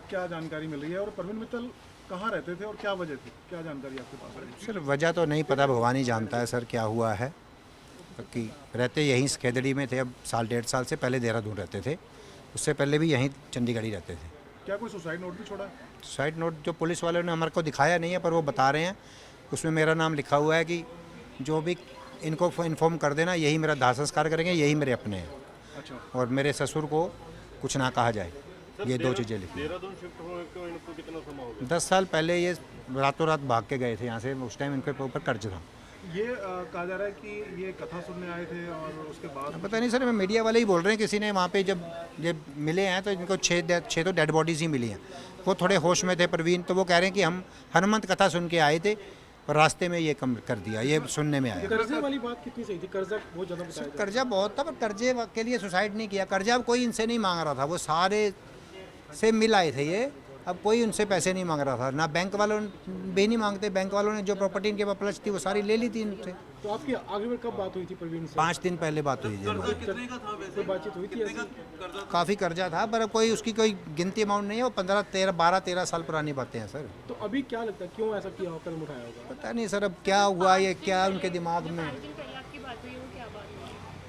क्या जानकारी मिल रही है और परवीन मित्तल कहाँ रहते थे और क्या वजह थी, क्या जानकारी आपके पास है? सर वजह तो नहीं पता, भगवान ही जानता है सर क्या हुआ है। कि रहते यहीं खेदड़ी में थे, अब साल 1.5 साल से पहले देहरादून रहते थे, उससे पहले भी यहीं चंडीगढ़ ही रहते थे। क्या कोई सुसाइड नोट भी छोड़ा है? सुसाइड नोट जो पुलिस वालों ने हमारे को दिखाया नहीं है, पर वो बता रहे हैं उसमें मेरा नाम लिखा हुआ है कि जो भी इनको इन्फॉर्म कर देना, यही मेरा दाह संस्कार करेंगे, यही मेरे अपने हैं, अच्छा, और मेरे ससुर को कुछ ना कहा जाए। ये दो चीज़ें लिखी। देहरादून शिफ्ट होने को इनको कितना समय हो गया? 10 साल पहले ये रातों रात भाग के गए थे यहाँ से, उस टाइम इनके ऊपर कर्ज था। ये कहा जा रहा है कि ये कथा सुनने आए थे और उसके बाद पता नहीं सर, मैं मीडिया वाले ही बोल रहे हैं, किसी ने वहाँ पे जब मिले हैं तो इनको 6 तो डेड बॉडीज़ ही मिली हैं। वो थोड़े होश में थे प्रवीण, तो वो कह रहे हैं कि हम हनुमंत कथा सुन के आए थे और रास्ते में ये कम कर दिया, ये सुनने में आया। कर्जे वाली बात कितनी सही थी? कर्जा बहुत ज़्यादा बताया जा कर्जा बहुत था, पर कर्जे के लिए सुसाइड नहीं किया। कर्जा अब कोई इनसे नहीं मांग रहा था, वो सारे से मिल आए थे ये। अब कोई उनसे पैसे नहीं मांग रहा था, ना बैंक वालों भी नहीं मांगते। बैंक वालों ने जो प्रॉपर्टी इनके पास प्लस थी वो सारी ले ली थी इनसे। रहा। तो आपकी आगे में कब बात हुई थी प्रवीण से? 5 दिन पहले बात हुई थी। कोई बातचीत हुई थी ऐसी? काफ़ी कर्जा था, पर अब कोई उसकी कोई गिनती अमाउंट नहीं है। वो 12 13 साल पुरानी बातें हैं सर। तो अभी क्या लगता है क्यों ऐसा किया, कदम उठाया होगा? पता नहीं सर, अब क्या हुआ, ये क्या उनके दिमाग में।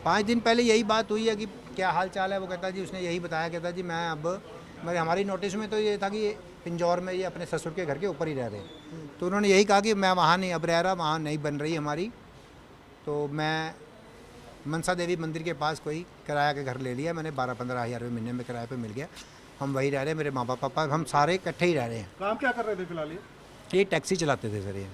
5 दिन पहले यही बात हुई है कि क्या हाल चाल है। वो कहता जी, उसने यही बताया, कहता जी मैं अब हमारी नोटिस में तो ये था कि पिंजौर में ये अपने ससुर के घर के ऊपर ही रह रहे हैं। तो उन्होंने यही कहा कि मैं वहाँ नहीं अब रह रहा, वहाँ नहीं बन रही हमारी, तो मैं मनसा देवी मंदिर के पास कोई किराया के घर ले लिया मैंने। 12-15 हज़ार रुपये महीने में किराए पे मिल गया। हम वही रह रहे हैं, मेरे माँ बाप पापा, हम सारे इकट्ठे ही रह रहे हैं। काम क्या कर रहे थे फिलहाल ये? ये टैक्सी चलाते थे सर ये।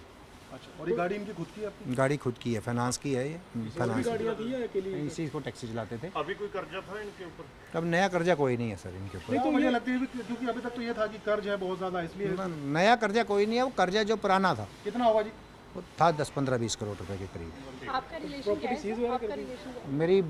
अच्छा, और ये गाड़ी इनकी खुद की है आपकी? गाड़ी खुद की है, फाइनेंस की है ये। फाइनेंस गाड़ियाँ थी या अकेली? इसी को टैक्सी चलाते थे। अभी कोई कर्जा था इनके ऊपर? अब नया कर्जा कोई नहीं है सर इनके ऊपर। नहीं तो मुझे लगती है क्योंकि अभी तक तो ये था कि कर्ज है बहुत ज़्यादा, इसलिए। नया कर्जा कोई नहीं है, वो कर्जा जो पुराना था कितना होगा जी? वो था 10-15-20 करोड़ रुपए के करीब। आपका रिलेशन क्या है? आपका रिलेशन क्या है? मेरी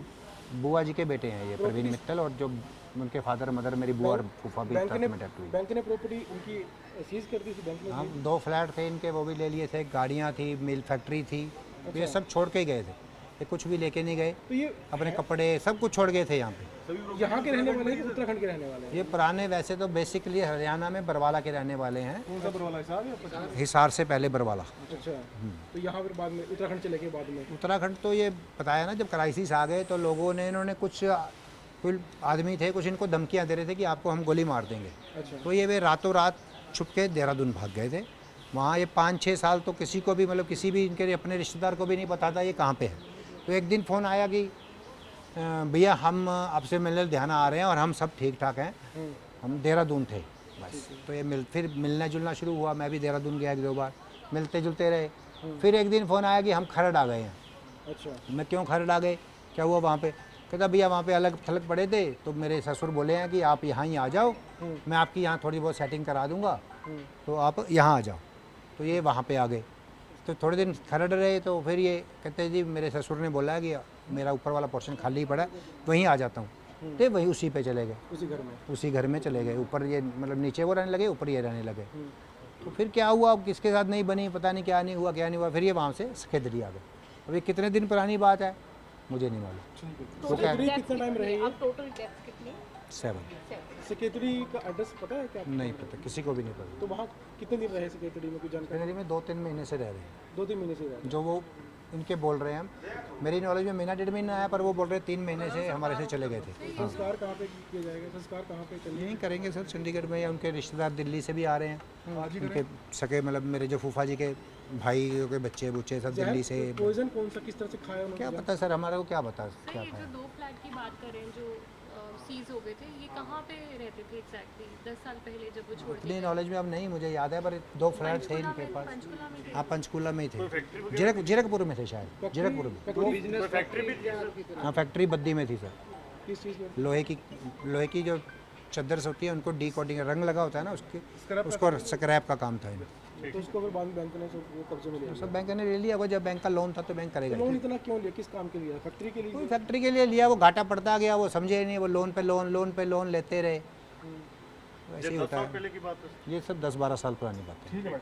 बुआ जी के बेटे हैं ये प्रवीण मित्तल, और जो उनके फादर मदर मेरी बुआ और फूफा भी बैंक साथ ने में डेथ हुई। बैंक ने प्रॉपर्टी उनकी सीज कर दी थी बैंक ने? हाँ, 2 फ्लैट थे इनके, वो भी ले लिए थे। गाड़ियाँ थी, मिल फैक्ट्री थी, ये सब छोड़ के ही गए थे। ये कुछ भी लेके नहीं गए, तो ये अपने कपड़े सब कुछ छोड़ गए थे यहाँ पे। यहाँ के रहने वाले हैं कि उत्तराखंड के रहने वाले हैं? ये पुराने वैसे तो बेसिकली हरियाणा में बरवाला के रहने वाले हैं। कौन सा बरवाला हिसाब है? हिसार से पहले बरवाला। अच्छा, तो यहाँ फिर बाद में उत्तराखंड चले गए बाद में? उत्तराखंड तो ये बताया ना, जब क्राइसिस आ गए तो लोगों ने, इन्होंने कुछ आदमी थे, कुछ इनको धमकियां दे रहे थे कि आपको हम गोली मार देंगे। अच्छा, तो ये वे रातों रात छुप के देहरादून भाग गए थे। वहाँ ये 5-6 साल तो किसी को भी, मतलब किसी भी इनके अपने रिश्तेदार को भी नहीं पता था ये कहाँ पे है। तो एक दिन फ़ोन आया कि भैया हम आपसे मिलने लुधियाना आ रहे हैं और हम सब ठीक ठाक हैं, हम देहरादून थे बस। तो ये फिर मिलना जुलना शुरू हुआ। मैं भी देहरादून गया 1-2 बार, मिलते जुलते रहे। फिर एक दिन फ़ोन आया कि हम खरड़ आ गए हैं। अच्छा, मैं क्यों खरड़ आ गए, क्या हुआ वहाँ पे? कहता भैया वहाँ पे अलग थलग पड़े थे, तो मेरे ससुर बोले हैं कि आप यहाँ ही आ जाओ, मैं आपकी यहाँ थोड़ी बहुत सेटिंग करा दूँगा, तो आप यहाँ आ जाओ। तो ये वहाँ पे आ गए। तो थोड़े दिन खरड़ रहे, तो फिर ये कहते जी मेरे ससुर ने बोला है कि मेरा ऊपर वाला पोर्शन खाली ही पड़ा है, वहीं आ जाता हूँ। तो वहीं उसी पे चले गए, उसी घर में चले गए। ऊपर ये मतलब नीचे वो रहने लगे, ऊपर ये रहने लगे। तो फिर क्या हुआ, अब किसके साथ नहीं बनी पता नहीं, क्या नहीं हुआ क्या नहीं हुआ। फिर ये वहाँ से सखेदरी आ गए। अब ये कितने दिन पुरानी बात है मुझे नहीं मालूम। तो कितना टाइम रहे? अब टोटल डेथ कितनी? 7 सेक्रेटरी का एड्रेस पता है क्या? नहीं पता, किसी को भी नहीं पता। तो वहाँ कितने दिन रहे सेक्रेटरी में, कुछ जानकारी? सखेदरी में 2-3 महीने से रह रहे हैं, 2-3 महीने से रहे। जो वो इनके बोल रहे हैं। मेरी नॉलेज में महीना 1.5 महीना आया, पर वो बोल रहे 3 महीने से हमारे से चले गए थे। संस्कार कहाँ पे किया जाएगा? संस्कार कहाँ पे चलिए? यहीं करेंगे सर, चंडीगढ़ में। या उनके रिश्तेदार दिल्ली से भी आ रहे हैं, उनके सके मतलब मेरे जो फूफा जी के भाई के बच्चे बुच्चे सब दिल्ली से। पॉइजन कौन सा किस तरह से खाया उन्होंने? क्या पता सर, हमारे को क्या पता सर क्या ये जो खाया। 2 फ्लैट की बात कर रहे हैं जो सीज हो गए थे, ये कहाँ पे रहते थे एग्जैक्टली 10 साल पहले जब वो छोड़ इतनी नॉलेज में अब नहीं मुझे याद है, पर 2 फ्लैट थे इनके पास। पंचकुला में हाँ, पंचकूला में ही थे, जीरकपुर में थे शायद, जीरकपुर में। हाँ, फैक्ट्री बद्दी में थी सर। किस चीज़ में? लोहे की जो चद्दर से होती है, उनको डीकोडिंग रंग लगा होता है ना, उसको स्क्रैप का काम था इनका। तो उसको फिर बाद में बैंक ने वो कब्जे में लिया। सब बैंक ने ले लिया। वो जब बैंक का लोन था तो बैंक करेगा। लोन इतना क्यों लिया, किस काम के लिए? फैक्ट्री के लिए? कोई फैक्ट्री के लिए लिया, वो घाटा पड़ता गया, वो समझे ही नहीं, वो लोन पे लोन लेते रहे। ऐसे ही होता है। पहले की बात है। ये सब 10-12 साल पुरानी बात है।